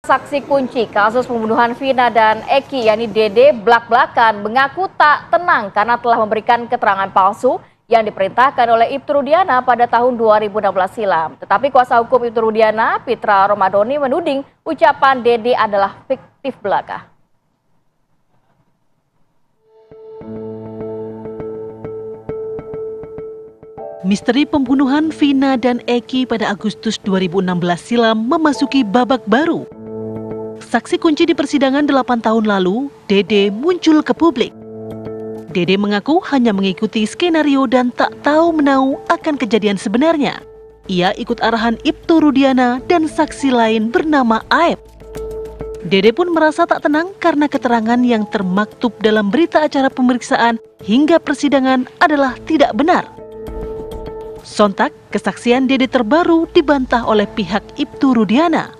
Saksi kunci kasus pembunuhan Vina dan Eki, yakni Dede, blak-blakan mengaku tak tenang karena telah memberikan keterangan palsu yang diperintahkan oleh Ibtu Rudiana pada tahun 2016 silam. Tetapi kuasa hukum Ibtu Rudiana, Pitra Romadoni, menuding ucapan Dede adalah fiktif belaka. Misteri pembunuhan Vina dan Eki pada Agustus 2016 silam memasuki babak baru. Saksi kunci di persidangan 8 tahun lalu, Dede muncul ke publik. Dede mengaku hanya mengikuti skenario dan tak tahu menau akan kejadian sebenarnya. Ia ikut arahan Ibtu Rudiana dan saksi lain bernama Aep. Dede pun merasa tak tenang karena keterangan yang termaktub dalam berita acara pemeriksaan hingga persidangan adalah tidak benar. Sontak, kesaksian Dede terbaru dibantah oleh pihak Ibtu Rudiana.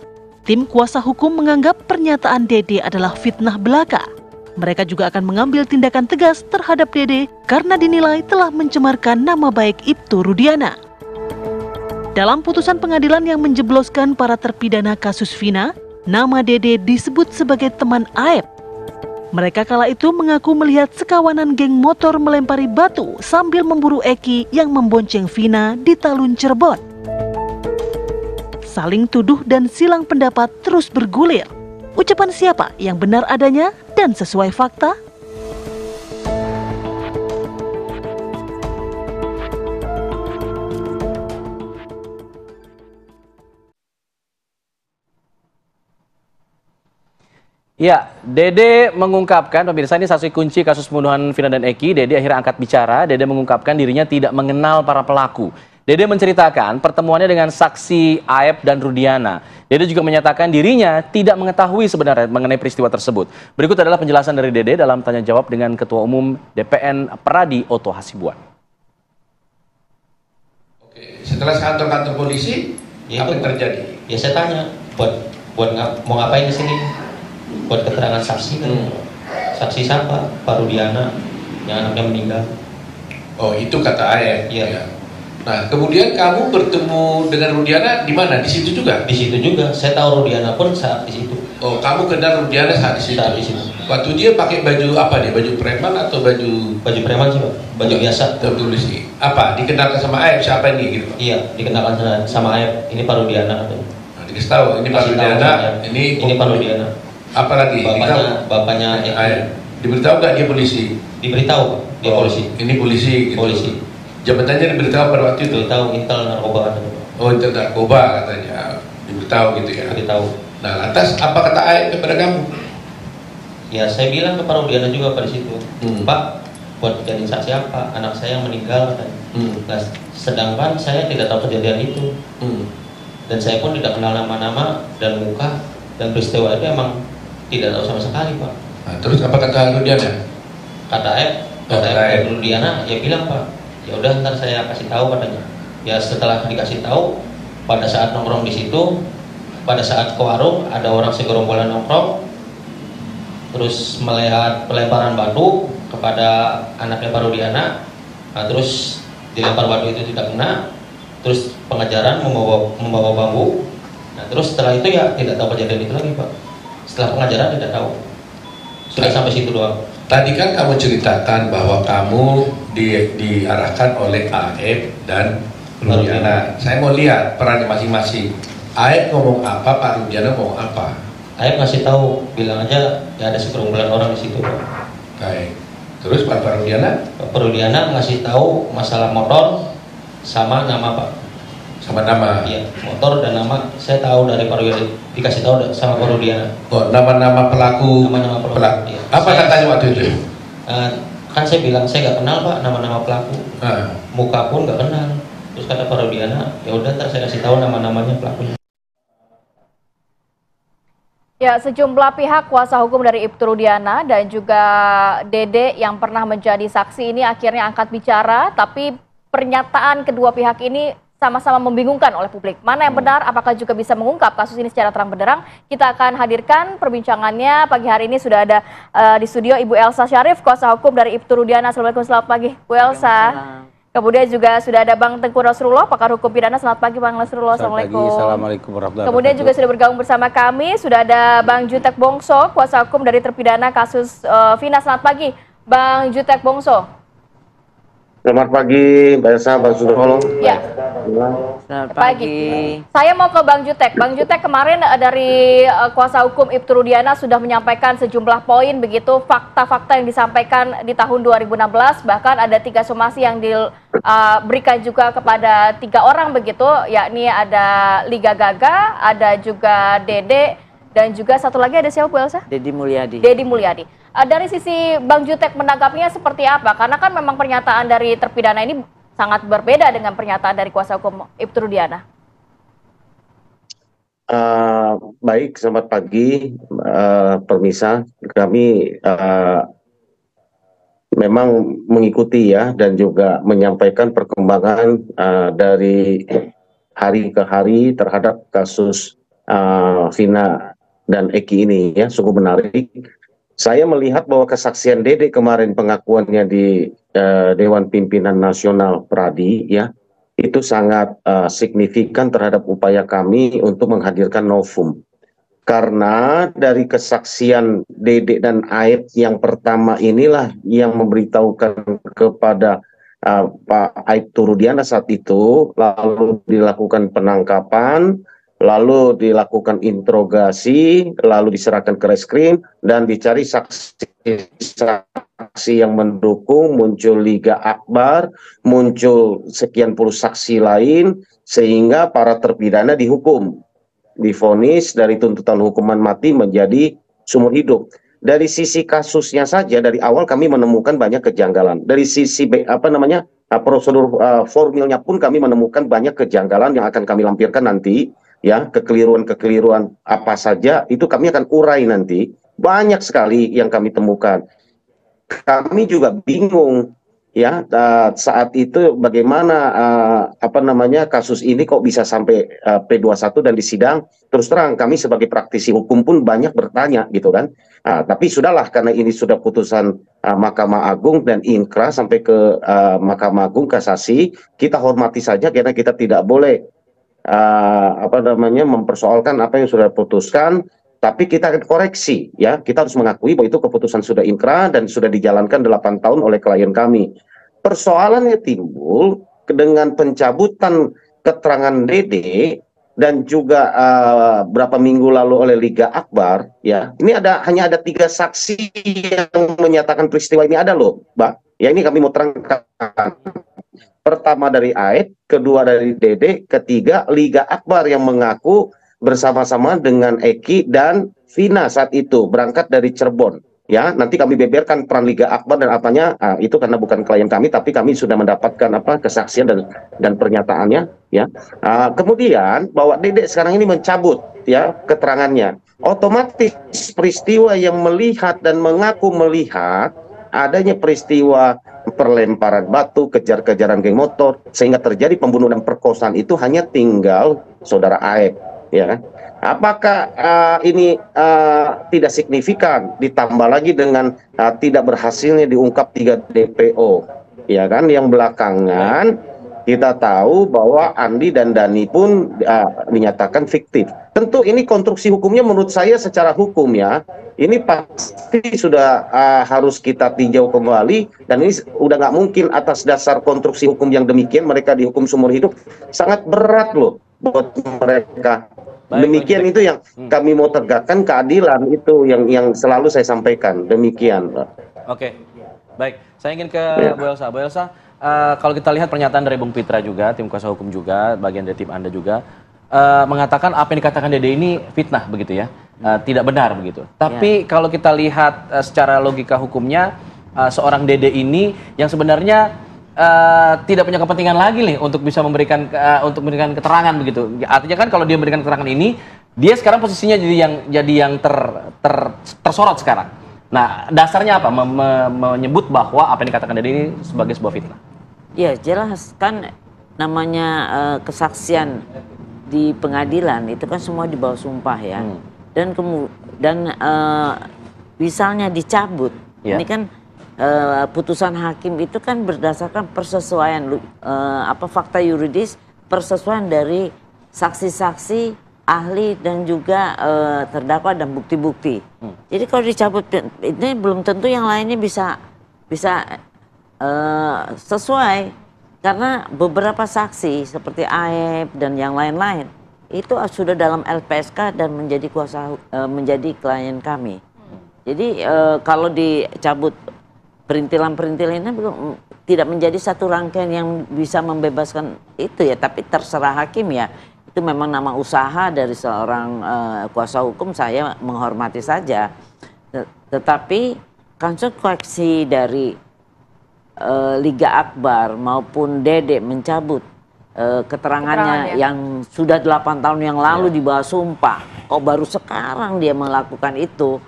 Tim kuasa hukum menganggap pernyataan Dede adalah fitnah belaka. Mereka juga akan mengambil tindakan tegas terhadap Dede karena dinilai telah mencemarkan nama baik Ibtu Rudiana. Dalam putusan pengadilan yang menjebloskan para terpidana kasus Vina, nama Dede disebut sebagai teman Aep. Mereka kala itu mengaku melihat sekawanan geng motor melempari batu sambil memburu Eki yang membonceng Vina di Talun Cirebon. Saling tuduh dan silang pendapat terus bergulir. Ucapan siapa yang benar adanya dan sesuai fakta? Ya, Dede mengungkapkan, pemirsa, ini saksi kunci kasus pembunuhan Vina dan Eki. Dede akhirnya angkat bicara. Dede mengungkapkan dirinya tidak mengenal para pelaku. Dede menceritakan pertemuannya dengan saksi Aep dan Rudiana. Dede juga menyatakan dirinya tidak mengetahui sebenarnya mengenai peristiwa tersebut. Berikut adalah penjelasan dari Dede dalam tanya jawab dengan Ketua Umum DPN Peradi Oto Hasibuan. Oke, setelah kantor-kantor polisi, ya, apa yang terjadi? Ya saya tanya, mau ngapain di sini? Buat keterangan saksi kan? Saksi siapa? Pak Rudiana yang anaknya meninggal. Oh, itu kata Aep. Iya. Ya. Nah, kemudian kamu bertemu dengan Rudiana di mana? Di situ juga? Di situ juga. Saya tahu Rudiana pun saat di situ. Oh, kamu kenal Rudiana saat di situ? Saat di situ. Waktu dia pakai baju apa dia? Baju preman atau baju? Baju preman sih, Pak. Baju biasa. Tertulis ini. Apa? Dikenalkan sama Aep siapa ini gitu? Iya, dikenalkan sama Aep. Ini Pak Rudiana. Nah, dikasih tahu ini Pak Rudiana. Ini Pak Rudiana. Apa lagi? Bapaknya Aep. Diberitahu nggak dia polisi? Diberitahu, Pak. Dia polisi. Ini polisi gitu. Polisi. Jabatannya diberitahu pada waktu itu? Diberitahu Intel Narkoba katanya. Oh, Intel Narkoba katanya. Diberitahu gitu ya? Diberitahu. Nah, lantas apa kata Aep kepada kamu? Ya, saya bilang ke Pak Rudiana juga pada situ. Pak, buat jadiin saksi apa? Anak saya yang meninggal katanya. Nah, sedangkan saya tidak tahu kejadian itu. Dan saya pun tidak kenal nama-nama dan muka dan peristiwa itu emang tidak tahu sama sekali, Pak. Nah, terus apa kata Rudiana? Kata Aep Rudiana, ya bilang, Pak, ya udah ntar saya kasih tahu katanya. Ya setelah dikasih tahu, pada saat nongkrong di situ, pada saat ke warung ada orang segerombolan nongkrong, terus melihat pelemparan batu kepada anaknya Pak Rudiana. Nah, terus dilempar batu itu tidak kena, terus pengejaran membawa bambu. Nah, terus setelah itu ya tidak tahu kejadian itu lagi, Pak. Setelah pengajaran tidak tahu. Sudah sampai situ doang. Tadi kan kamu ceritakan bahwa kamu diarahkan oleh Aep dan Rudiana. Saya mau lihat perannya masing-masing. Aep ngomong apa, Pak Rudiana ngomong apa? Aep ngasih tahu, bilang aja ya ada segerombolan orang di situ, Pak. Baik. Terus Pak Rudiana? Pak Rudiana ngasih tahu masalah motor sama nama, Pak. Sama nama? Iya, motor dan nama saya tahu dari Pak Rudiana, dikasih tahu sama Pak Rudiana. Oh, nama-nama pelaku. Nama-nama pelaku. Iya. Apa katanya waktu itu? Kan saya bilang saya nggak kenal, Pak, nama-nama pelaku. Muka pun nggak kenal. Terus kata Pak Rudiana, ya udah ntar saya kasih tahu nama-namanya pelakunya. Ya, sejumlah pihak kuasa hukum dari Ibtu Rudiana dan juga Dede yang pernah menjadi saksi ini akhirnya angkat bicara, tapi pernyataan kedua pihak ini sama-sama membingungkan oleh publik. Mana yang benar, apakah juga bisa mengungkap kasus ini secara terang benderang? Kita akan hadirkan perbincangannya pagi hari ini. Sudah ada di studio Ibu Elsa Syarif, kuasa hukum dari Ibtu Rudiana. Assalamualaikum, selamat pagi Bu Elsa. Kemudian juga sudah ada Bang Tengku Nasrullah, pakar hukum pidana. Selamat pagi Bang Nasrullah. Selamat pagi, assalamualaikum warahmatullahi Kemudian wabarakatuh. juga sudah bergabung bersama kami, sudah ada Bang Jutek Bongso, kuasa hukum dari terpidana kasus Vina. Selamat pagi Bang Jutek Bongso. Selamat pagi, Mbak Elsa, Bang Sudrolo. Ya. Selamat pagi. Saya mau ke Bang Jutek. Bang Jutek, kemarin dari kuasa hukum Ibtu Rudiana sudah menyampaikan sejumlah poin begitu, fakta-fakta yang disampaikan di tahun 2016, bahkan ada 3 somasi yang diberikan juga kepada 3 orang begitu, yakni ada Liga Gaga, ada juga Dede, dan juga satu lagi ada siapa Bu Elsa? Deddy Mulyadi. Deddy Mulyadi. Dari sisi Bang Jutek menanggapinya seperti apa? Karena kan memang pernyataan dari terpidana ini sangat berbeda dengan pernyataan dari kuasa hukum Ibtu Rudiana. Baik, selamat pagi, permisa. Kami memang mengikuti ya dan juga menyampaikan perkembangan dari hari ke hari terhadap kasus Vina dan Eki ini ya, cukup menarik. Saya melihat bahwa kesaksian Dede kemarin pengakuannya di Dewan Pimpinan Nasional Pradi ya, itu sangat signifikan terhadap upaya kami untuk menghadirkan novum. Karena dari kesaksian Dede dan Aib yang pertama inilah yang memberitahukan kepada Pak Aib Rudiana saat itu, lalu dilakukan penangkapan, lalu dilakukan interogasi, lalu diserahkan ke reskrim, dan dicari saksi-saksi yang mendukung, muncul Liga Akbar, muncul sekian puluh saksi lain, sehingga para terpidana dihukum, divonis dari tuntutan hukuman mati menjadi seumur hidup. Dari sisi kasusnya saja, dari awal kami menemukan banyak kejanggalan. Dari sisi prosedur formilnya pun kami menemukan banyak kejanggalan yang akan kami lampirkan nanti. Ya, kekeliruan apa saja itu kami akan urai nanti. Banyak sekali yang kami temukan. Kami juga bingung ya saat itu bagaimana kasus ini kok bisa sampai P21 dan disidang. Terus terang kami sebagai praktisi hukum pun banyak bertanya gitu kan. Tapi sudahlah, karena ini sudah putusan Mahkamah Agung dan inkrah sampai ke Mahkamah Agung kasasi, kita hormati saja karena kita tidak boleh mempersoalkan apa yang sudah diputuskan, tapi kita akan koreksi ya. Kita harus mengakui bahwa itu keputusan sudah inkrah dan sudah dijalankan 8 tahun oleh klien kami. Persoalannya timbul dengan pencabutan keterangan Dede dan juga berapa minggu lalu oleh Liga Akbar ya. Ini hanya ada 3 saksi yang menyatakan peristiwa ini ada loh, Mbak. Ya, ini kami mau terangkan. Pertama dari Aed, kedua dari Dede, ketiga Liga Akbar yang mengaku bersama-sama dengan Eki dan Vina saat itu berangkat dari Cirebon. Ya, nanti kami beberkan peran Liga Akbar dan apanya, itu karena bukan klien kami, tapi kami sudah mendapatkan kesaksian dan pernyataannya. Ya, kemudian bahwa Dede sekarang ini mencabut ya keterangannya. Otomatis peristiwa yang melihat dan mengaku melihat adanya peristiwa perlemparan batu, kejar-kejaran geng motor, sehingga terjadi pembunuhan dan perkosaan itu hanya tinggal saudara Aeb, ya kan? Apakah ini tidak signifikan? Ditambah lagi dengan tidak berhasilnya diungkap 3 DPO, ya kan? Yang belakangan kita tahu bahwa Andi dan Dani pun dinyatakan fiktif. Tentu ini konstruksi hukumnya menurut saya secara hukum ya, ini pasti sudah harus kita tinjau kembali, dan ini udah nggak mungkin atas dasar konstruksi hukum yang demikian mereka dihukum seumur hidup. Sangat berat loh buat mereka. Demikian itu yang kami mau tegakkan, keadilan itu yang selalu saya sampaikan. Demikian, Pak. Oke, baik. Saya ingin ke Bu Elsa. Bu Elsa, kalau kita lihat pernyataan dari Bung Pitra juga, tim kuasa hukum juga, bagian dari tim Anda juga, mengatakan apa yang dikatakan Dede ini fitnah begitu ya, tidak benar begitu. Tapi kalau kita lihat secara logika hukumnya, seorang Dede ini yang sebenarnya tidak punya kepentingan lagi nih untuk bisa memberikan keterangan begitu. Artinya kan kalau dia memberikan keterangan ini, dia sekarang posisinya jadi yang tersorot sekarang. Nah, dasarnya apa? Menyebut bahwa apa yang dikatakan Dede ini sebagai sebuah fitnah. Ya, jelas kan namanya kesaksian di pengadilan itu kan semua di bawah sumpah ya. Dan misalnya dicabut. Ini kan putusan hakim itu kan berdasarkan persesuaian fakta yuridis, persesuaian dari saksi-saksi, ahli dan juga terdakwa dan bukti-bukti. Jadi kalau dicabut ini belum tentu yang lainnya bisa sesuai, karena beberapa saksi seperti AEP dan yang lain-lain itu sudah dalam LPSK dan menjadi menjadi klien kami. Jadi kalau dicabut perintilan-perintilannya tidak menjadi satu rangkaian yang bisa membebaskan itu ya, tapi terserah hakim ya. Itu memang nama usaha dari seorang kuasa hukum, saya menghormati saja. Tetapi konsekuensi dari Liga Akbar maupun Dede mencabut keterangannya yang sudah 8 tahun yang lalu di bawah sumpah, kok baru sekarang dia melakukan itu,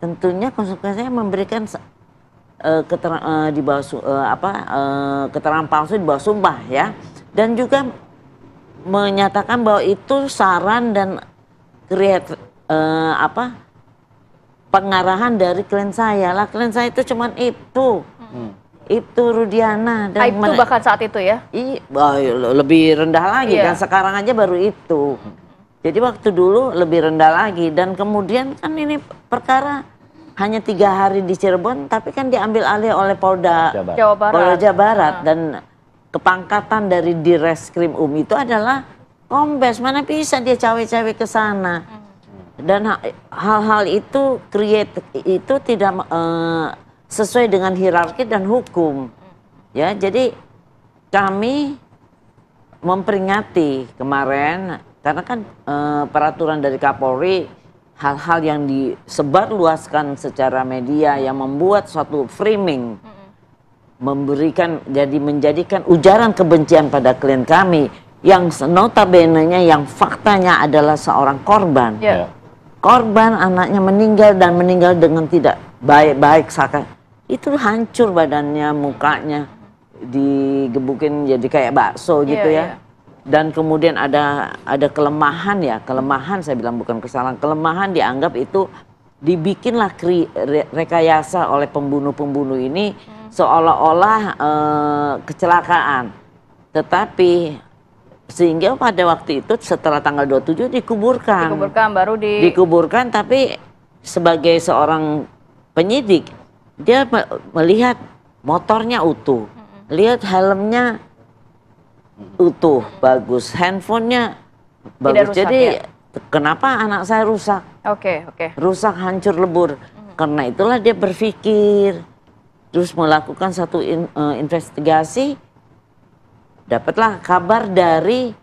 tentunya konsekuensinya memberikan keterangan palsu di bawah sumpah ya, dan juga menyatakan bahwa itu saran dan pengarahan dari klien saya. Lah klien saya itu cuman Ibtu Rudiana dan itu bahkan saat itu ya? Lebih rendah lagi dan sekarang aja baru itu. Jadi waktu dulu lebih rendah lagi, dan kemudian kan ini perkara hanya 3 hari di Cirebon, tapi kan diambil alih oleh Polda Jawa Barat dan kepangkatan dari Direskrim itu adalah kombes. Mana bisa dia cawe-cawe ke sana. Dan hal-hal itu itu tidak sesuai dengan hierarki dan hukum. Ya, jadi kami memperingati kemarin, karena kan peraturan dari Kapolri, hal-hal yang disebarluaskan secara media yang membuat suatu framing, menjadikan ujaran kebencian pada klien kami yang notabene-nya yang faktanya adalah seorang korban. Korban anaknya meninggal dan meninggal dengan tidak baik-baik, itu hancur badannya, mukanya digebukin jadi kayak bakso gitu ya. Dan kemudian ada kelemahan ya, kelemahan saya bilang bukan kesalahan, kelemahan dianggap itu dibikinlah rekayasa oleh pembunuh-pembunuh ini seolah-olah kecelakaan. Tetapi sehingga pada waktu itu setelah tanggal 27 dikuburkan. Dikuburkan, tapi sebagai seorang penyidik dia melihat motornya utuh, lihat helmnya utuh, bagus, handphonenya bagus. Rusak, jadi kenapa anak saya rusak? Rusak, hancur lebur. Karena itulah dia berpikir, terus melakukan satu investigasi, dapatlah kabar dari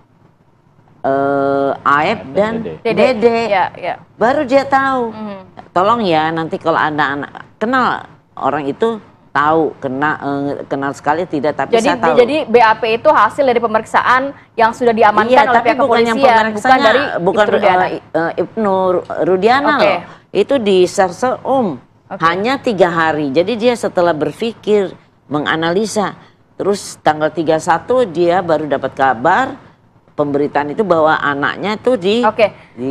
AEP dan Dede. Baru dia tahu. Tolong ya, nanti kalau ada anak kenal orang itu, tahu kenal sekali tidak, tapi saya tahu. Jadi BAP itu hasil dari pemeriksaan yang sudah diamankan oleh pihak kepolisian, bukan dari Ibnu Rudiana loh. Itu di Serse hanya 3 hari. Jadi dia setelah berpikir, menganalisa, terus tanggal 31 dia baru dapat kabar pemberitaan itu bahwa anaknya itu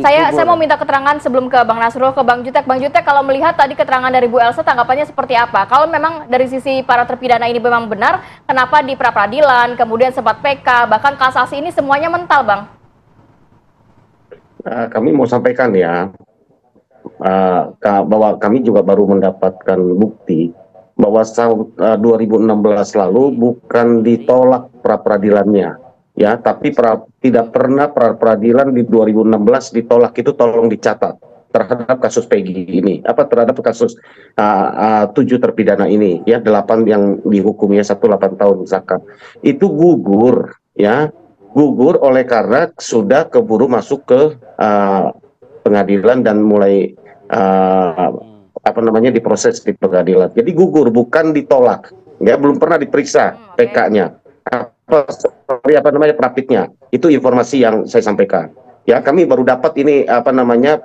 saya mau minta keterangan sebelum ke Bang Nasrul, ke Bang Jutek. Bang Jutek, kalau melihat tadi keterangan dari Bu Elsa, tanggapannya seperti apa? Kalau memang dari sisi para terpidana ini memang benar, kenapa di pra-peradilan, kemudian sempat PK, bahkan kasasi ini semuanya mental, Bang? Kami mau sampaikan ya, bahwa kami juga baru mendapatkan bukti bahwa 2016 lalu bukan ditolak pra-peradilannya. Ya, tapi tidak pernah peradilan di 2016 ditolak. Itu tolong dicatat terhadap kasus Peggy ini, terhadap kasus 7 terpidana ini, ya 8 yang dihukumnya 8 tahun misalkan, itu gugur oleh karena sudah keburu masuk ke pengadilan dan mulai diproses di pengadilan. Jadi gugur, bukan ditolak, ya, belum pernah diperiksa PK-nya. Prapitnya, itu informasi yang saya sampaikan. Ya, kami baru dapat ini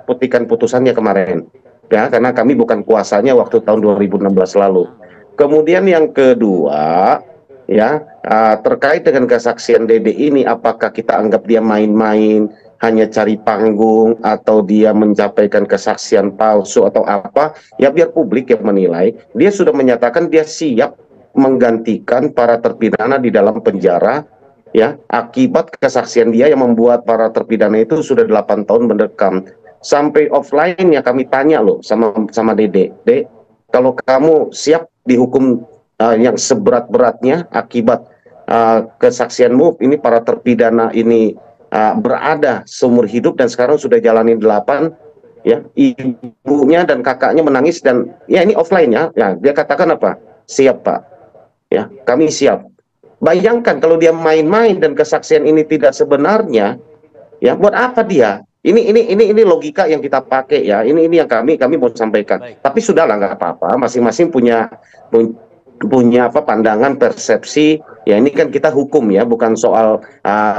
petikan putusannya kemarin. Ya, karena kami bukan kuasanya waktu tahun 2016 lalu. Kemudian yang kedua, ya, terkait dengan kesaksian Dede ini, apakah kita anggap dia main-main, hanya cari panggung atau dia menyampaikan kesaksian palsu atau apa, ya biar publik yang menilai. Dia sudah menyatakan dia siap menggantikan para terpidana di dalam penjara, ya, akibat kesaksian dia yang membuat para terpidana itu sudah 8 tahun mendekam. Sampai offline ya kami tanya loh sama Dede, Dek, kalau kamu siap dihukum yang seberat-beratnya akibat kesaksianmu, ini para terpidana ini berada seumur hidup dan sekarang sudah jalani 8, ya, ibunya dan kakaknya menangis dan ya ini offline ya, dia katakan apa? Siap Pak, ya kami siap. Bayangkan kalau dia main-main dan kesaksian ini tidak sebenarnya, ya buat apa dia? Ini logika yang kita pakai ya. Ini yang kami mau sampaikan. Baik. Tapi sudahlah nggak apa-apa. Masing-masing punya apa pandangan, persepsi. Ya ini kan kita hukum ya, bukan soal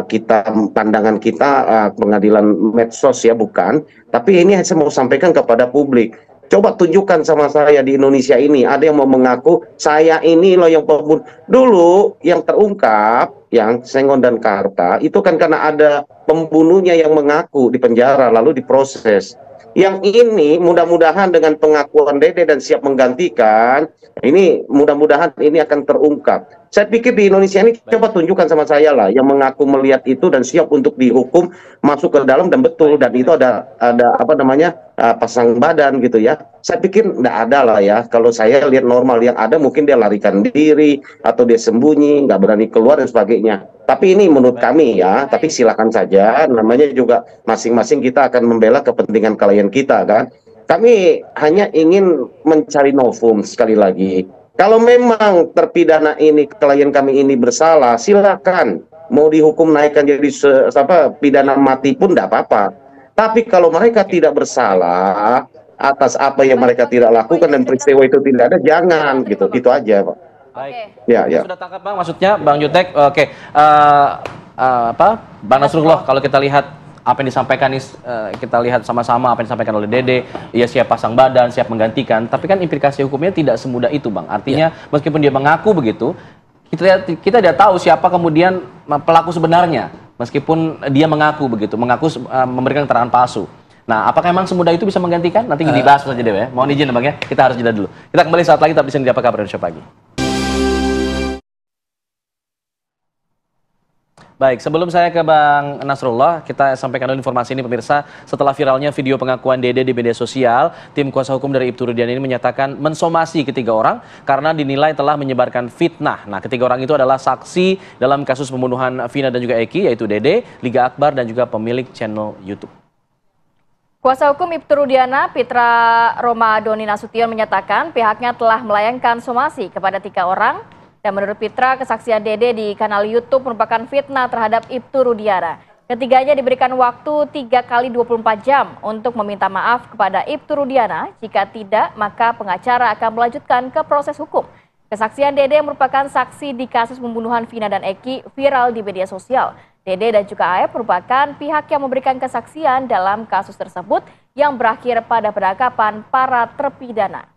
kita pandangan kita pengadilan medsos ya, bukan. Tapi ini saya mau sampaikan kepada publik. Coba tunjukkan sama saya di Indonesia ini ada yang mau mengaku saya ini loh yang pembunuh. Dulu yang terungkap yang Sengon dan Karta itu kan karena ada pembunuhnya yang mengaku di penjara lalu diproses. Yang ini mudah-mudahan dengan pengakuan Dede dan siap menggantikan, ini mudah-mudahan ini akan terungkap. Saya pikir di Indonesia ini coba tunjukkan sama saya lah yang mengaku melihat itu dan siap untuk dihukum masuk ke dalam dan betul, dan itu ada apa namanya pasang badan gitu ya. Saya pikir tidak ada lah ya. Kalau saya lihat normal, yang ada mungkin dia larikan diri atau dia sembunyi, nggak berani keluar dan sebagainya. Tapi ini menurut kami ya, tapi silakan saja, namanya juga masing-masing kita akan membela kepentingan klien kita kan. Kami hanya ingin mencari novum sekali lagi. Kalau memang terpidana ini, klien kami ini bersalah, silakan. Mau dihukum naikkan jadi pidana mati pun tidak apa-apa. Tapi kalau mereka tidak bersalah atas apa yang mereka tidak lakukan dan peristiwa itu tidak ada, jangan gitu. Itu aja Pak. Baik. Ya. Sudah tangkap Bang, maksudnya Bang Jutek. Oke. Bang Nasrullah, kalau kita lihat apa yang disampaikan nih, kita lihat sama-sama apa yang disampaikan oleh Dede, ya siap pasang badan, siap menggantikan, tapi kan implikasi hukumnya tidak semudah itu Bang. Artinya meskipun dia mengaku begitu, kita tidak tahu siapa kemudian pelaku sebenarnya, meskipun dia mengaku begitu, memberikan keterangan palsu. Nah, apakah memang semudah itu bisa menggantikan? Nanti dibahas saja deh ya. Mohon izin Bang ya, kita harus jeda dulu. Kita kembali saat lagi, tapi di sini di Apa Kabar Indonesia Pagi. Baik, sebelum saya ke Bang Nasrullah, kita sampaikan dulu informasi ini pemirsa. Setelah viralnya video pengakuan Dede di media sosial, tim kuasa hukum dari Ibtu Rudiana ini menyatakan mensomasi ketiga orang karena dinilai telah menyebarkan fitnah. Nah, ketiga orang itu adalah saksi dalam kasus pembunuhan Vina dan juga Eki, yaitu Dede, Liga Akbar, dan juga pemilik channel YouTube. Kuasa hukum Ibtu Rudiana, Pitra Roma Doni Nasution menyatakan pihaknya telah melayangkan somasi kepada 3 orang. Dan menurut Pitra, kesaksian Dede di kanal YouTube merupakan fitnah terhadap Ibtu Rudiana. Ketiganya diberikan waktu 3 kali 24 jam untuk meminta maaf kepada Ibtu Rudiana. Jika tidak, maka pengacara akan melanjutkan ke proses hukum. Kesaksian Dede merupakan saksi di kasus pembunuhan Vina dan Eki viral di media sosial. Dede dan juga AF merupakan pihak yang memberikan kesaksian dalam kasus tersebut yang berakhir pada penangkapan para terpidana.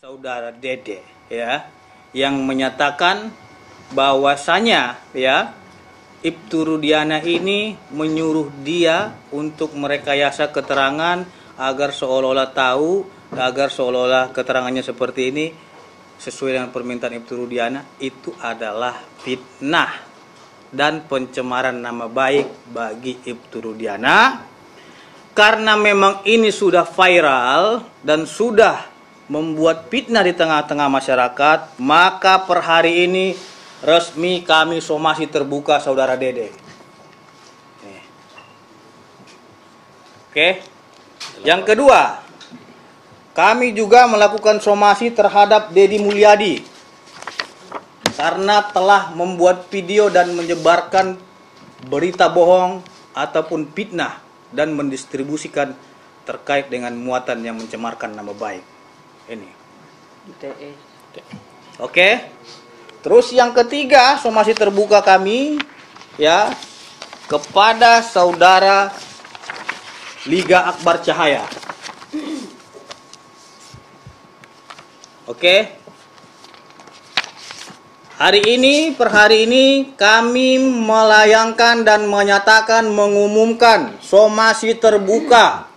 Saudara Dede ya, yang menyatakan bahwasanya ya Ibtu Rudiana ini menyuruh dia untuk merekayasa keterangan agar seolah-olah tahu, agar seolah-olah keterangannya seperti ini sesuai dengan permintaan Ibtu Rudiana. Itu adalah fitnah dan pencemaran nama baik bagi Ibtu Rudiana. Karena memang ini sudah viral dan sudah membuat fitnah di tengah-tengah masyarakat, maka per hari ini resmi kami somasi terbuka saudara Dede. Oke. Yang kedua, kami juga melakukan somasi terhadap Dedi Mulyadi karena telah membuat video dan menyebarkan berita bohong ataupun fitnah dan mendistribusikan terkait dengan muatan yang mencemarkan nama baik. Ini. Oke. Terus yang ketiga, somasi terbuka kami ya kepada saudara Liga Akbar Cahaya. Oke. per hari ini kami melayangkan dan menyatakan mengumumkan somasi terbuka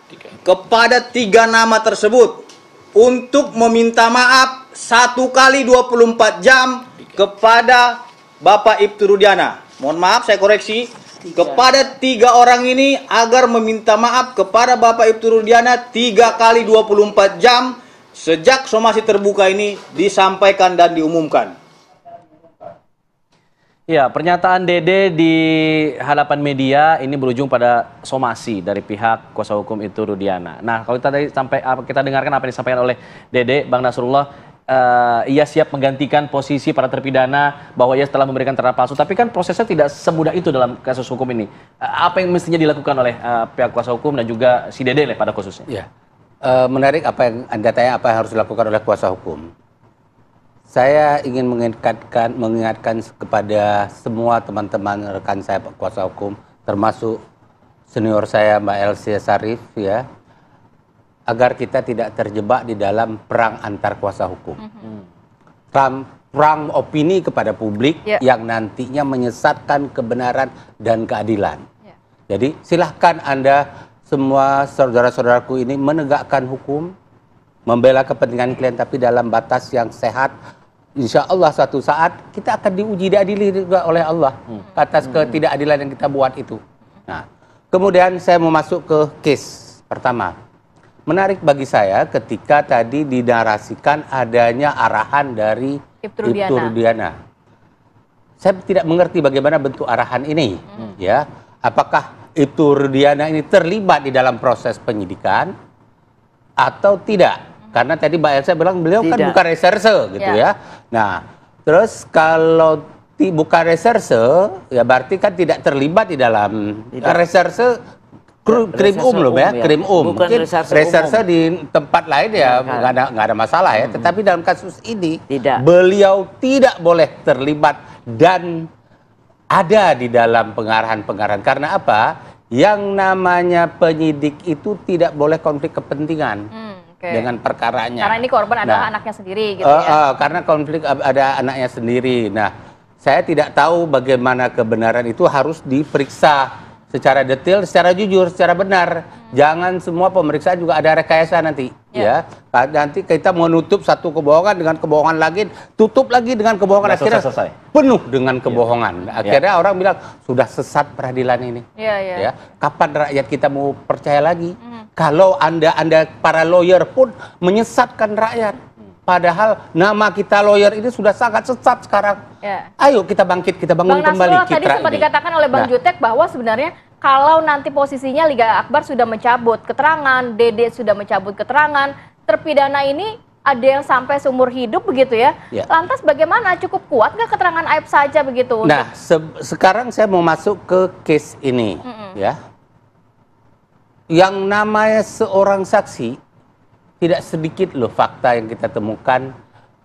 kepada 3 nama tersebut untuk meminta maaf 1 kali 24 jam kepada Bapak Ibtu Rudiana. Mohon maaf, saya koreksi. Kepada 3 orang ini agar meminta maaf kepada Bapak Ibtu Rudiana 3 kali 24 jam sejak somasi terbuka ini disampaikan dan diumumkan. Ya, pernyataan Dede di hadapan media ini berujung pada somasi dari pihak kuasa hukum Ibtu Rudiana. Nah, kalau kita dengarkan apa yang disampaikan oleh Dede, Bang Nasrullah, ia siap menggantikan posisi para terpidana bahwa ia setelah memberikan keterangan palsu. Tapi kan prosesnya tidak semudah itu dalam kasus hukum ini. Apa yang mestinya dilakukan oleh pihak kuasa hukum dan juga si Dede pada khususnya? Ya, menarik apa yang Anda tanya, apa yang harus dilakukan oleh kuasa hukum. Saya ingin mengingatkan kepada semua teman-teman rekan saya kuasa hukum, termasuk senior saya Mbak Elsie Sarif, ya, agar kita tidak terjebak di dalam perang antar kuasa hukum. Perang opini kepada publik yang nantinya menyesatkan kebenaran dan keadilan. Jadi silahkan Anda semua saudara-saudaraku ini menegakkan hukum, membela kepentingan klien, tapi dalam batas yang sehat. Insya Allah suatu saat kita akan diuji diadili juga oleh Allah atas ketidakadilan yang kita buat itu. Nah, kemudian saya mau masuk ke case pertama. Menarik bagi saya ketika tadi dinarasikan adanya arahan dari Ibtu Rudiana. Saya tidak mengerti bagaimana bentuk arahan ini, ya. Apakah Ibtu Rudiana ini terlibat di dalam proses penyidikan atau tidak? Karena tadi Mbak Elsa bilang beliau kan bukan reserse gitu ya. Nah, terus kalau bukan reserse, ya berarti kan tidak terlibat di dalam reserse krim loh ya, krim Mungkin reserse di tempat lain ya nggak ada masalah ya. Tetapi dalam kasus ini beliau tidak boleh terlibat dan ada di dalam pengarahan-pengarahan. Karena apa? Yang namanya penyidik itu tidak boleh konflik kepentingan. Dengan perkaranya. Karena ini korban adalah anaknya sendiri gitu ya. Karena konflik ada anaknya sendiri. Nah, saya tidak tahu bagaimana kebenaran itu harus diperiksa secara detail, secara jujur, secara benar. Jangan semua pemeriksaan juga ada rekayasa nanti. Ya. Nanti kita menutup satu kebohongan dengan kebohongan lagi, tutup lagi dengan kebohongan. Akhirnya penuh dengan kebohongan. Akhirnya orang bilang sudah sesat peradilan ini. Ya. Kapan rakyat kita mau percaya lagi? Kalau Anda para lawyer pun menyesatkan rakyat. Padahal nama kita lawyer ini sudah sangat sesat sekarang. Ayo kita bangkit, kita bangun kembali Bang Nasrullah, tadi sempat dikatakan oleh Bang Jutek bahwa sebenarnya kalau nanti posisinya Liga Akbar sudah mencabut keterangan, Dede sudah mencabut keterangan, terpidana ini ada yang sampai seumur hidup begitu ya. Lantas bagaimana? Cukup kuat nggak keterangan Aib saja begitu? Nah, sekarang saya mau masuk ke case ini, ya. Yang namanya seorang saksi, tidak sedikit loh fakta yang kita temukan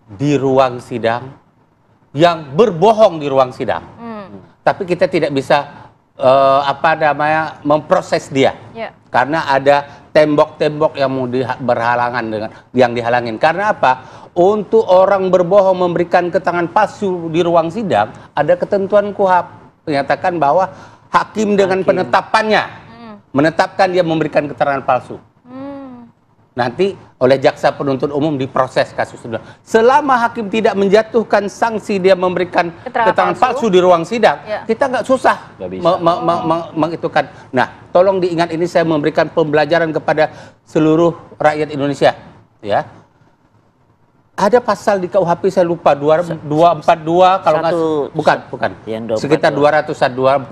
di ruang sidang yang berbohong di ruang sidang. Tapi kita tidak bisa memproses dia. Karena ada tembok-tembok yang mau berhalangan dengan yang dihalangin. Karena apa? Untuk orang berbohong memberikan keterangan palsu di ruang sidang, ada ketentuan KUHP menyatakan bahwa hakim dengan penetapannya menetapkan dia memberikan keterangan palsu. Nanti oleh jaksa penuntut umum diproses kasus itu. Selama hakim tidak menjatuhkan sanksi dia memberikan keterangan palsu di ruang sidang, kita nggak susah mengitukan. Nah, tolong diingat ini saya memberikan pembelajaran kepada seluruh rakyat Indonesia. Ya, ada pasal di KUHP saya lupa 242 kalau nggak bukan sekitar 242.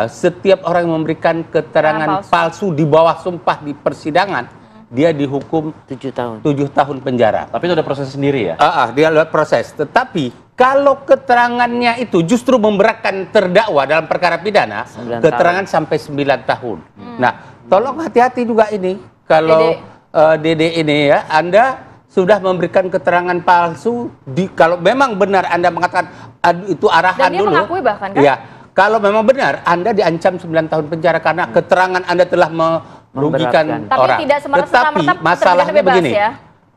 Setiap orang yang memberikan keterangan palsu di bawah sumpah di persidangan, dia dihukum 7 tahun penjara. Tapi itu ada proses sendiri ya? Dia lewat proses. Tetapi kalau keterangannya itu justru memberatkan terdakwa dalam perkara pidana, keterangan sampai 9 tahun. Nah, tolong hati-hati juga ini. Kalau Dede ini ya, Anda sudah memberikan keterangan palsu kalau memang benar Anda mengatakan itu arahan dulu. Dan dia mengakui bahkan kan? Ya, kalau memang benar Anda diancam 9 tahun penjara karena keterangan Anda telah merugikan orang. Tapi tidak Tetapi masalahnya begini.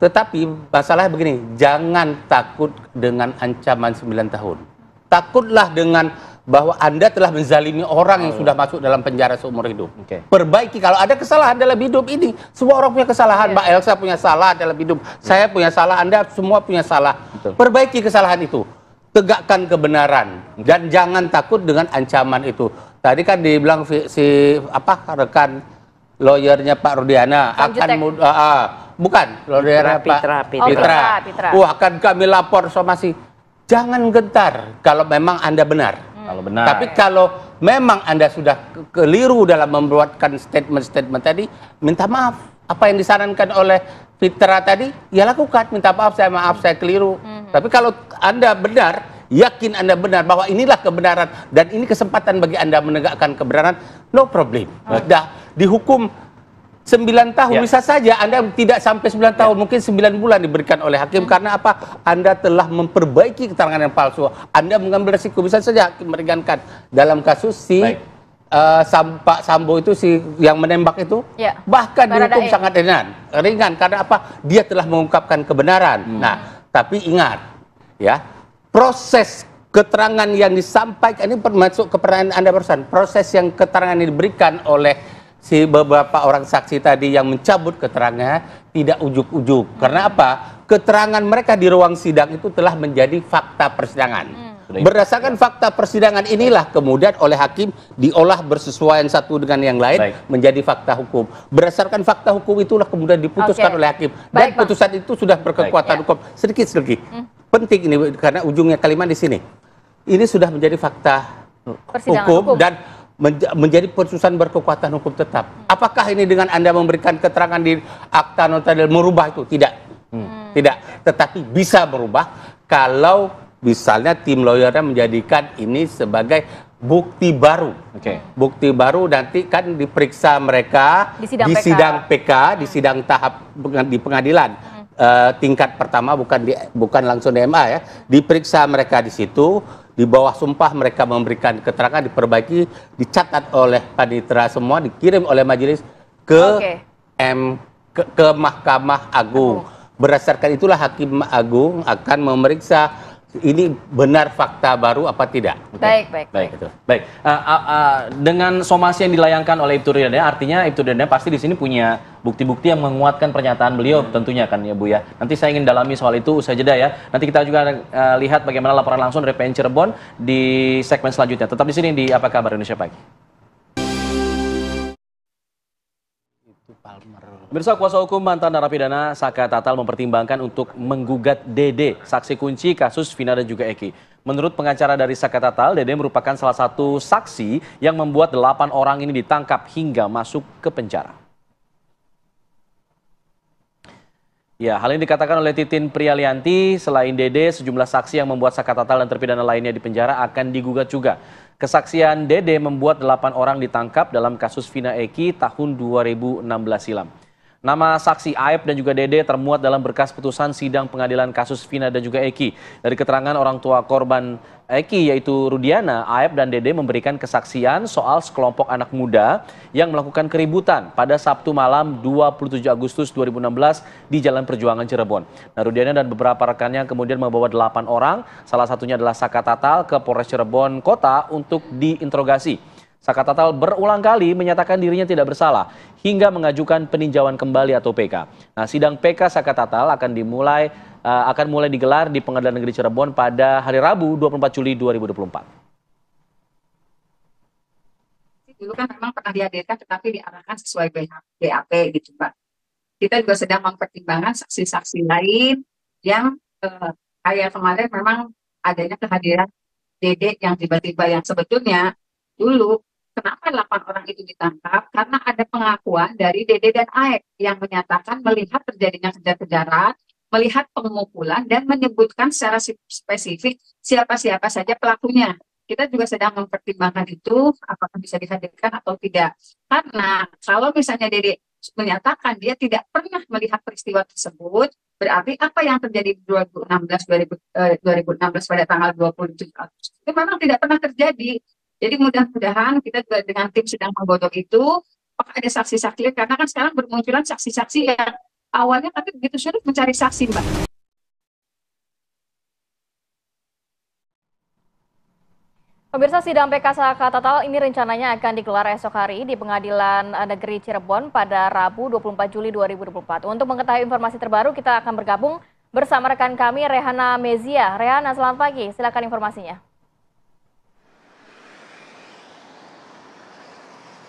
Tetapi masalahnya begini, jangan takut dengan ancaman 9 tahun. Takutlah dengan bahwa Anda telah menzalimi orang yang sudah masuk dalam penjara seumur hidup. Perbaiki, kalau ada kesalahan dalam hidup ini, semua orang punya kesalahan. Mbak Elsa punya salah dalam hidup, saya punya salah, Anda semua punya salah. Perbaiki kesalahan itu, tegakkan kebenaran, dan jangan takut dengan ancaman itu. Tadi kan dibilang rekan lawyernya Pak Rudiana akan bukan lawyernya Pak Pitra. Wah, akan kami lapor somasi. Jangan gentar kalau memang Anda benar. Kalau benar. Tapi kalau memang Anda sudah keliru dalam membuatkan statement-statement tadi, minta maaf. Apa yang disarankan oleh Fitra tadi, ya lakukan. Minta maaf, saya keliru. Tapi kalau Anda benar, yakin Anda benar bahwa inilah kebenaran dan ini kesempatan bagi Anda menegakkan kebenaran, no problem. Dah dihukum 9 tahun, bisa saja Anda tidak sampai 9 tahun, mungkin 9 bulan diberikan oleh hakim. Karena apa? Anda telah memperbaiki keterangan yang palsu. Anda mengambil resiko, bisa saja hakim meringankan. Dalam kasus Pak Sambo itu, yang menembak itu, bahkan dihukum sangat ringan. Karena apa? Dia telah mengungkapkan kebenaran. Nah, tapi ingat, ya, proses keterangan yang disampaikan ini termasuk keterangan Anda barusan. Proses yang keterangan yang diberikan oleh beberapa orang saksi tadi yang mencabut keterangannya tidak ujuk-ujuk. Karena apa? Keterangan mereka di ruang sidang itu telah menjadi fakta persidangan. Berdasarkan fakta persidangan inilah kemudian oleh hakim diolah bersesuaian satu dengan yang lain menjadi fakta hukum. Berdasarkan fakta hukum itulah kemudian diputuskan oleh hakim. Dan putusan itu sudah berkekuatan hukum. Sedikit-sedikit. Penting ini karena ujungnya kalimat di sini. Ini sudah menjadi fakta hukum dan menjadi putusan berkekuatan hukum tetap. Apakah ini dengan Anda memberikan keterangan di akta notarial merubah itu? Tidak. Tidak. Tetapi bisa berubah kalau misalnya tim lawyernya menjadikan ini sebagai bukti baru. Bukti baru nanti kan diperiksa mereka di sidang PK, di sidang tahap di pengadilan. Tingkat pertama, bukan langsung di MA ya. Diperiksa mereka di situ. Di bawah sumpah mereka memberikan keterangan, diperbaiki, dicatat oleh panitera semua, dikirim oleh majelis ke Mahkamah Agung. Berdasarkan itulah Hakim Agung akan memeriksa ini benar fakta baru apa tidak. Baik. Dengan somasi yang dilayangkan oleh Ibtu Rudiana, artinya Ibtu Rudiana pasti di sini punya bukti-bukti yang menguatkan pernyataan beliau tentunya kan ya Bu ya. Nanti saya ingin dalami soal itu usai jeda ya. Nanti kita juga lihat bagaimana laporan langsung dari PN Cirebon di segmen selanjutnya. Tetap di sini di Apa Kabar Indonesia Pagi. Pemirsa, kuasa hukum mantan narapidana Saka Tatal mempertimbangkan untuk menggugat Dede, saksi kunci kasus Vina dan juga Eki. Menurut pengacara dari Saka Tatal, Dede merupakan salah satu saksi yang membuat 8 orang ini ditangkap hingga masuk ke penjara. Ya, hal ini dikatakan oleh Titin Prialianti. Selain Dede, sejumlah saksi yang membuat Saka Tatal dan terpidana lainnya di penjara akan digugat juga. Kesaksian Dede membuat 8 orang ditangkap dalam kasus Vina Eki tahun 2016 silam. Nama saksi Aep dan juga Dede termuat dalam berkas putusan sidang pengadilan kasus Vina dan juga Eki. Dari keterangan orang tua korban Eki yaitu Rudiana, Aep dan Dede memberikan kesaksian soal sekelompok anak muda yang melakukan keributan pada Sabtu malam 27 Agustus 2016 di Jalan Perjuangan Cirebon. Nah, Rudiana dan beberapa rekannya kemudian membawa 8 orang, salah satunya adalah Saka Tatal ke Polres Cirebon Kota untuk diinterogasi. Saka Tatal berulang kali menyatakan dirinya tidak bersalah hingga mengajukan peninjauan kembali atau PK. Nah, sidang PK Saka Tatal akan mulai digelar di Pengadilan Negeri Cirebon pada hari Rabu 24 Juli 2024. Dulu kan memang pernah dihadirkan tetapi diarahkan sesuai BAP gitu Pak. Kita juga sedang mempertimbangkan saksi-saksi lain yang kayak kemarin memang adanya kehadiran Dede yang tiba-tiba yang sebetulnya dulu kenapa 8 orang itu ditangkap? Karena ada pengakuan dari Dede dan Aep yang menyatakan melihat terjadinya kejar-kejaran, melihat pemukulan, dan menyebutkan secara spesifik siapa-siapa saja pelakunya. Kita juga sedang mempertimbangkan itu, apakah bisa dihadirkan atau tidak. Karena kalau misalnya Dede menyatakan dia tidak pernah melihat peristiwa tersebut, berarti apa yang terjadi di 2016 pada tanggal 27 Agustus itu memang tidak pernah terjadi. Jadi mudah-mudahan kita juga dengan tim sedang menggodok itu, apakah ada saksi-saksi, karena kan sekarang bermunculan saksi-saksi yang awalnya kami begitu sulit mencari saksi, Mbak. Pemirsa, sidang PK Saka Tatal ini rencananya akan digelar esok hari di Pengadilan Negeri Cirebon pada Rabu 24 Juli 2024. Untuk mengetahui informasi terbaru, kita akan bergabung bersama rekan kami Rehana Mezia. Rehana, selamat pagi. Silakan informasinya.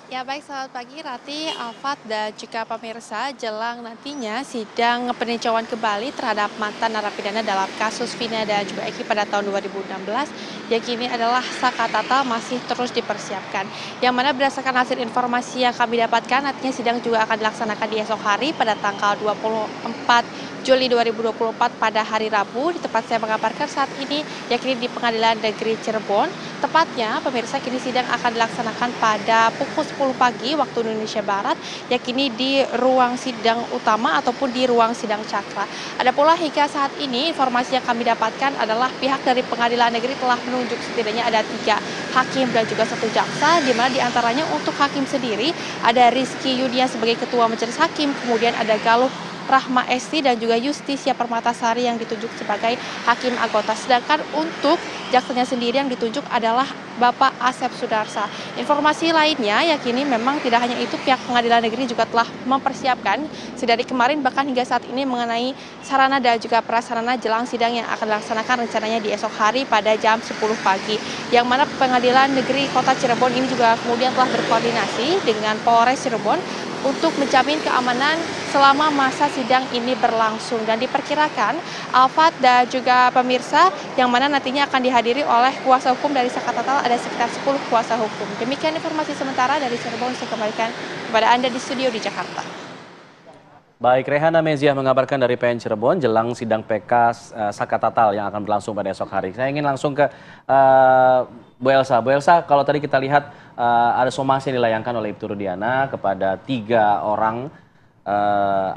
Ya baik, selamat pagi Rati, Alfat, dan juga pemirsa. Jelang nantinya sidang peninjauan kembali terhadap mantan narapidana dalam kasus Vina dan juga Eki pada tahun 2016 yang kini adalah Saka Tatal masih terus dipersiapkan. Yang mana berdasarkan hasil informasi yang kami dapatkan, nantinya sidang juga akan dilaksanakan di esok hari pada tanggal 24 Juli 2024 pada hari Rabu di tempat saya mengabarkan saat ini, yakni di Pengadilan Negeri Cirebon. Tepatnya pemirsa, kini sidang akan dilaksanakan pada pukul 10 pagi waktu Indonesia Barat, yakni di ruang sidang utama ataupun di ruang sidang Cakra. Ada pula hingga saat ini informasi yang kami dapatkan adalah pihak dari Pengadilan Negeri telah menunjuk setidaknya ada 3 hakim dan juga 1 jaksa, di mana diantaranya untuk hakim sendiri ada Rizky Yunia sebagai Ketua Majelis Hakim, kemudian ada Galuh Rahma Esti dan juga Justisia Permatasari yang ditunjuk sebagai hakim anggota. Sedangkan untuk jaksanya sendiri yang ditunjuk adalah Bapak Asep Sudarsa. Informasi lainnya yakini memang tidak hanya itu, pihak Pengadilan Negeri juga telah mempersiapkan sedari kemarin bahkan hingga saat ini mengenai sarana dan juga prasarana jelang sidang yang akan dilaksanakan rencananya di esok hari pada jam 10 pagi. Yang mana Pengadilan Negeri Kota Cirebon ini juga kemudian telah berkoordinasi dengan Polres Cirebon untuk menjamin keamanan selama masa sidang ini berlangsung, dan diperkirakan Alfat dan juga pemirsa yang mana nantinya akan dihadiri oleh kuasa hukum dari Saka Tatal ada sekitar 10 kuasa hukum. Demikian informasi sementara dari Cirebon, saya kembalikan kepada Anda di studio di Jakarta. Baik, Rehana Mezia mengabarkan dari PN Cirebon jelang sidang PK Saka Tatal yang akan berlangsung pada esok hari. Saya ingin langsung ke Bu Elsa. Bu Elsa, kalau tadi kita lihat ada somasi yang dilayangkan oleh Ibtu Rudiana kepada 3 orang,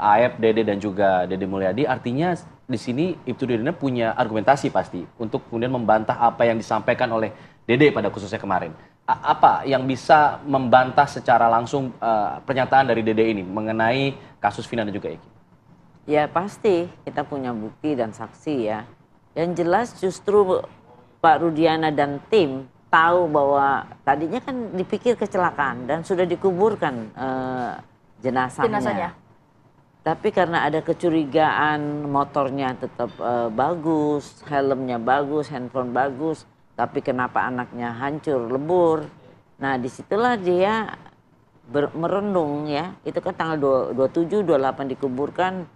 Aep, Dede dan juga Dede Mulyadi. Artinya di sini Ibtu Rudiana punya argumentasi pasti untuk kemudian membantah apa yang disampaikan oleh Dede pada khususnya kemarin. Apa yang bisa membantah secara langsung pernyataan dari Dede ini mengenai kasus Vina dan juga Eki? Ya pasti kita punya bukti dan saksi ya. Yang jelas justru Pak Rudiana dan tim tahu bahwa tadinya kan dipikir kecelakaan dan sudah dikuburkan jenazahnya. Tapi karena ada kecurigaan motornya tetap bagus, helmnya bagus, handphone bagus, tapi kenapa anaknya hancur, lebur. Nah disitulah dia merenung ya. Itu kan tanggal 27, 28 dikuburkan,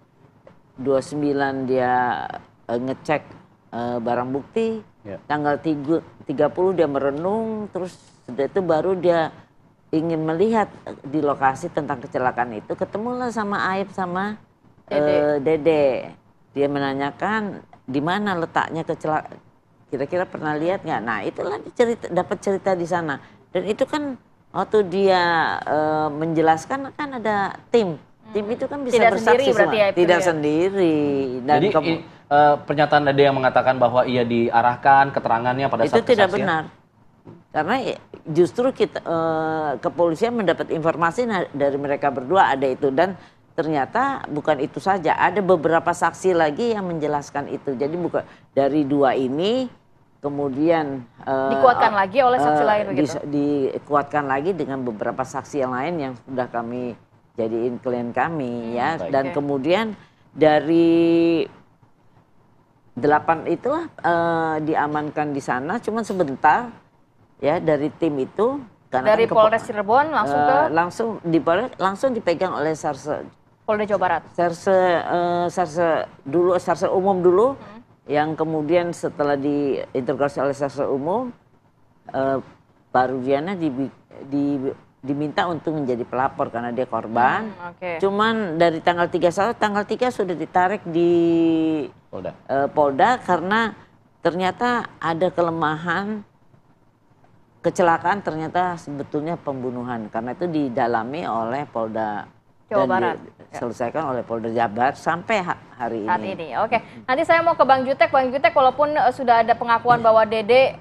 29 dia ngecek barang bukti. Ya. Tanggal 30 dia merenung, terus sudah itu baru dia ingin melihat di lokasi tentang kecelakaan itu. Ketemulah sama Aib sama Dede. Dia menanyakan di mana letaknya kecelakaan. Kira-kira pernah lihat nggak? Nah itulah dapat cerita di sana. Dan itu kan waktu dia menjelaskan kan ada tim. Tim itu kan bisa tidak bersaksi sendiri berarti ya, tidak sendiri. Dan jadi pernyataan Dede yang mengatakan bahwa ia diarahkan keterangannya pada saat itu tidak benar. Karena justru kita kepolisian mendapat informasi dari mereka berdua ada itu, dan ternyata bukan itu saja, ada beberapa saksi lagi yang menjelaskan itu. Jadi bukan dari 2 ini kemudian dikuatkan lagi oleh saksi lain begitu. Dikuatkan lagi dengan beberapa saksi yang lain yang sudah kami jadiin klien kami ya. Baik. Dan kemudian dari 8 itulah diamankan di sana, cuman sebentar ya dari tim itu. Karena dari Polres Cirebon langsung ke langsung dipegang oleh Sarse Polda Jawa Barat. Sarse umum dulu, yang kemudian setelah diinterogasi oleh Sarse umum, Pak Rudiana diminta untuk menjadi pelapor karena dia korban. Cuman dari tanggal 31, tanggal 3 sudah ditarik di Polda karena ternyata ada kelemahan, kecelakaan ternyata sebetulnya pembunuhan, karena itu didalami oleh Polda Jawa Barat. Diselesaikan oleh Polda Jabar sampai hari ini. Saat ini, oke. Nanti saya mau ke Bang Jutek. Bang Jutek, walaupun sudah ada pengakuan bahwa Dede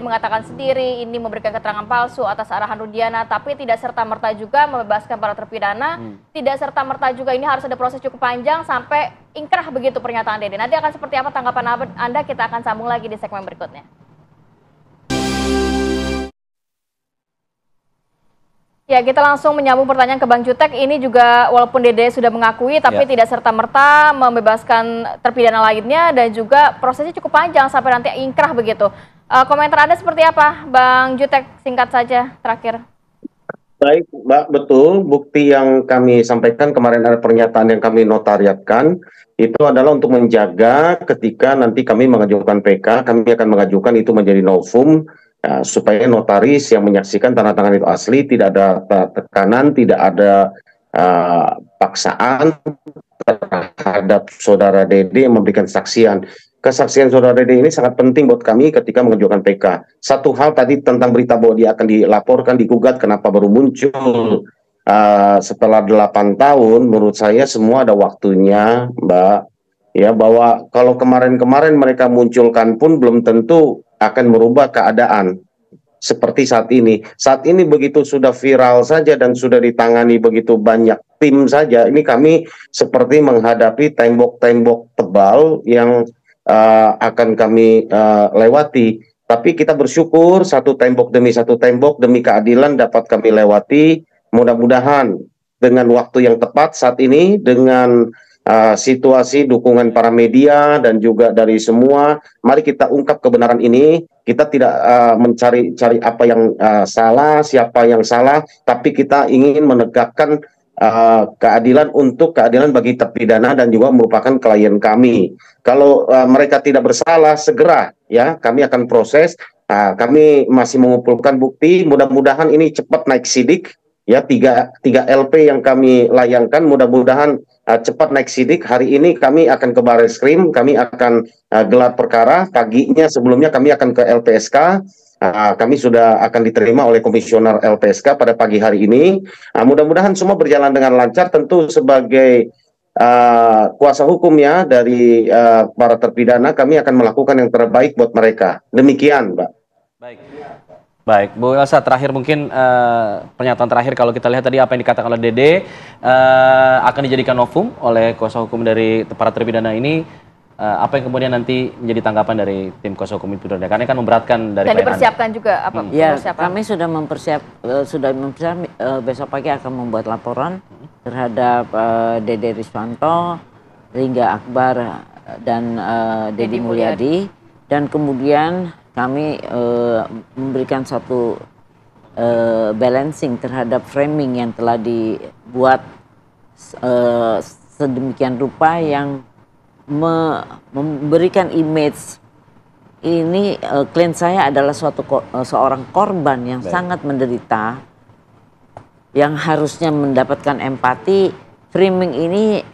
mengatakan sendiri ini memberikan keterangan palsu atas arahan Rudiana, tapi tidak serta-merta juga membebaskan para terpidana, tidak serta-merta juga ini harus ada proses cukup panjang sampai ingkrah begitu pernyataan Dede. Nanti akan seperti apa tanggapan Anda, kita akan sambung lagi di segmen berikutnya. Ya, kita langsung menyambung pertanyaan ke Bang Jutek. Ini juga walaupun Dede sudah mengakui, tapi tidak serta-merta membebaskan terpidana lainnya dan juga prosesnya cukup panjang sampai nanti ingkrah begitu. Komentar Anda seperti apa, Bang Jutek? Singkat saja, terakhir. Baik, Mbak, betul. Bukti yang kami sampaikan kemarin ada pernyataan yang kami notariatkan, itu adalah untuk menjaga ketika nanti kami mengajukan PK, kami akan mengajukan itu menjadi novum, supaya notaris yang menyaksikan tanda tangan itu asli, tidak ada tekanan, tidak ada paksaan terhadap saudara Dede yang memberikan saksian. Kesaksian saudara Dede ini sangat penting buat kami ketika mengajukan PK. Satu hal tadi tentang berita bahwa dia akan dilaporkan, digugat, kenapa baru muncul setelah 8 tahun, menurut saya semua ada waktunya, Mbak. Ya, bahwa kalau kemarin-kemarin mereka munculkan pun belum tentu akan merubah keadaan seperti saat ini. Saat ini begitu sudah viral saja dan sudah ditangani begitu banyak tim saja, ini kami seperti menghadapi tembok-tembok tebal yang akan kami lewati. Tapi kita bersyukur satu tembok demi keadilan dapat kami lewati. Mudah-mudahan dengan waktu yang tepat saat ini, dengan situasi dukungan para media dan juga dari semua, mari kita ungkap kebenaran ini. Kita tidak mencari apa yang salah, siapa yang salah, tapi kita ingin menegakkan keadilan bagi terpidana dan juga merupakan klien kami. Kalau mereka tidak bersalah, segera ya kami akan proses. Kami masih mengumpulkan bukti. Mudah-mudahan ini cepat naik sidik. Ya, 3 LP yang kami layangkan, mudah-mudahan cepat naik sidik. Hari ini kami akan ke Barreskrim, kami akan gelar perkara. Paginya sebelumnya kami akan ke LPSK. Kami sudah akan diterima oleh komisioner LPSK pada pagi hari ini. Mudah-mudahan semua berjalan dengan lancar. Tentu sebagai kuasa hukumnya dari para terpidana, kami akan melakukan yang terbaik buat mereka. Demikian, Mbak. Baik, Bu Elsa, terakhir mungkin pernyataan terakhir, kalau kita lihat tadi apa yang dikatakan oleh Dede akan dijadikan novum oleh kuasa hukum dari para terpidana ini, apa yang kemudian nanti menjadi tanggapan dari tim kuasa hukum itu? Karena kan memberatkan dari dan dipersiapkan juga apa? Ya, kami sudah mempersiapkan besok pagi akan membuat laporan terhadap Dede Riswanto, Ringga Akbar dan Deddy Mulyadi, dan kemudian kami memberikan satu balancing terhadap framing yang telah dibuat sedemikian rupa yang memberikan image ini klien saya adalah seorang korban yang sangat menderita, yang harusnya mendapatkan empati. Framing ini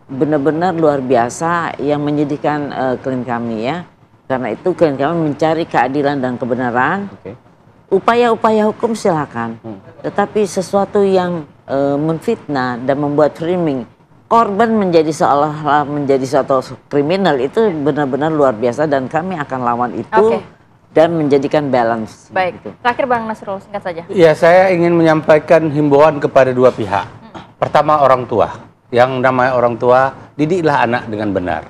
benar-benar luar biasa yang menyedihkan klien kami ya. Karena itu klien kami mencari keadilan dan kebenaran. Upaya-upaya hukum silakan, tetapi sesuatu yang menfitnah dan membuat framing korban menjadi seolah-olah menjadi suatu kriminal, itu benar-benar luar biasa dan kami akan lawan itu dan menjadikan balance. Baik, terakhir Bang Nasrul, singkat saja. Ya, saya ingin menyampaikan himbauan kepada dua pihak. Pertama, orang tua. Yang namanya orang tua, didiklah anak dengan benar.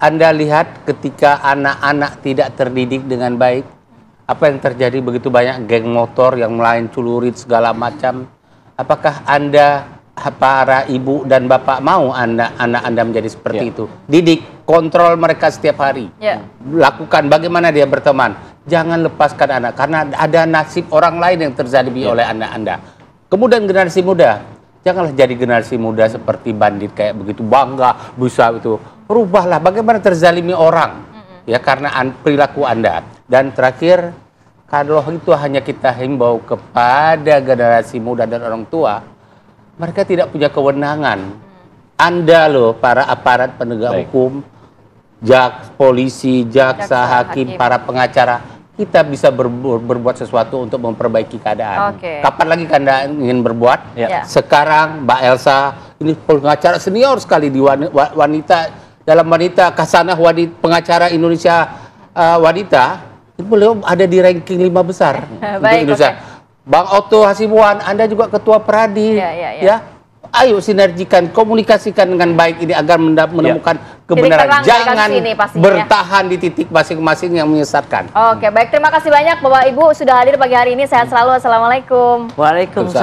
Anda lihat ketika anak-anak tidak terdidik dengan baik, apa yang terjadi? Begitu banyak geng motor yang melain celurit segala macam. Apakah Anda, para ibu dan bapak, mau anak-anak Anda menjadi seperti itu? Didik, kontrol mereka setiap hari. Lakukan bagaimana dia berteman. Jangan lepaskan anak, karena ada nasib orang lain yang terzalimi oleh anak Anda. Kemudian generasi muda, janganlah jadi generasi muda seperti bandit kayak begitu, bangga bisa itu. Rubahlah bagaimana terzalimi orang, ya, karena perilaku Anda. Dan terakhir, kalau itu hanya kita himbau kepada generasi muda dan orang tua, mereka tidak punya kewenangan. Anda loh, para aparat penegak hukum, polisi, jaksa, hakim, para pengacara, kita bisa berbuat sesuatu untuk memperbaiki keadaan. Kapan lagi Anda ingin berbuat? Sekarang Mbak Elsa, ini pengacara senior sekali di wanita, dalam wanita Kasanah pengacara Indonesia wanita. Beliau ada di ranking 5 besar untuk Indonesia. Bang Otto Hasibuan, Anda juga ketua Peradi, ya. Ayo sinergikan, komunikasikan dengan baik ini agar menemukan kebenaran. Jangan bertahan di titik masing-masing yang menyesatkan. Oke, baik, terima kasih banyak Bapak Ibu sudah hadir pagi hari ini. Sehat selalu. Assalamualaikum. Waalaikumsalam.